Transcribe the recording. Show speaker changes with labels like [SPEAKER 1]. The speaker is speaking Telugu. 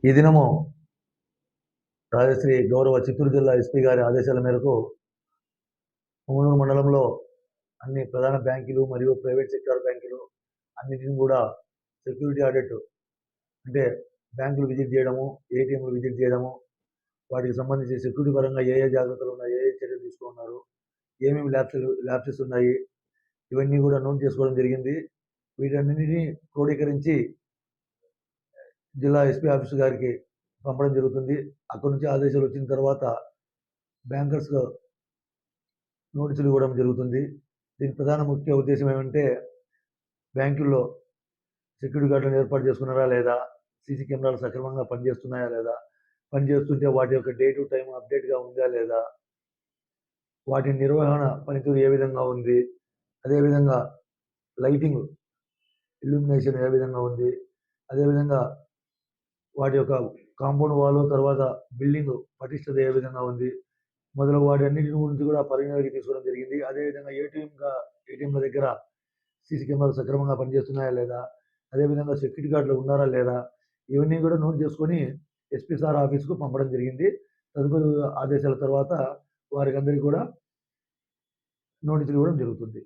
[SPEAKER 1] ఈ దినము రాజశ్రీ గౌరవ చిత్తూరు జిల్లా ఎస్పీ గారి ఆదేశాల మేరకు పుంగనూరు మండలంలో అన్ని ప్రధాన బ్యాంకులు మరియు ప్రైవేట్ సెక్టార్ బ్యాంకులు అన్నిటిని కూడా సెక్యూరిటీ ఆడిట్ అంటే బ్యాంకులు విజిట్ చేయడము, ఏటీఎంలు విజిట్ చేయడము, వాటికి సంబంధించి సెక్యూరిటీ పరంగా ఏ జాగ్రత్తలు ఉన్నాయి, ఏ చర్యలు తీసుకున్నారు, ఏమేమి ల్యాప్సెస్ ఉన్నాయి, ఇవన్నీ కూడా నోట్ చేసుకోవడం జరిగింది. వీటన్నిటిని క్రోడీకరించి జిల్లా ఎస్పీ ఆఫీసు గారికి పంపడం జరుగుతుంది. అక్కడి నుంచి ఆదేశాలు వచ్చిన తర్వాత బ్యాంకర్స్ నోటీసులు ఇవ్వడం జరుగుతుంది. దీని ప్రధాన ముఖ్య ఉద్దేశం ఏమంటే బ్యాంకుల్లో సెక్యూరిటీ గార్డులను ఏర్పాటు చేసుకున్నారా లేదా, సీసీ కెమెరాలు సక్రమంగా పనిచేస్తున్నాయా లేదా, పనిచేస్తుంటే వాటి యొక్క డే టు టైం అప్డేట్గా ఉందా లేదా, వాటి నిర్వహణ పనితీరు ఏ విధంగా ఉంది, అదేవిధంగా లైటింగ్ ఇల్యూమినేషన్ ఏ విధంగా ఉంది, అదేవిధంగా వాటి యొక్క కాంపౌండ్ వాల్, తర్వాత బిల్డింగ్ పటిష్టత ఏ విధంగా ఉంది, మొదలగు వాటి అన్నింటి గురించి కూడా పరిగణలోకి తీసుకోవడం జరిగింది. అదేవిధంగా ఏటీఎంల దగ్గర సీసీ కెమెరాలు సక్రమంగా పనిచేస్తున్నాయా లేదా, అదేవిధంగా సెక్యూరిటీ గార్డులు ఉన్నారా లేదా, ఇవన్నీ కూడా నోట్ చేసుకొని ఎస్పీ సార్ ఆఫీస్కు పంపడం జరిగింది. తదుపరి ఆదేశాల తర్వాత వారికి అందరికీ కూడా నోటీసులు ఇవ్వడం జరుగుతుంది.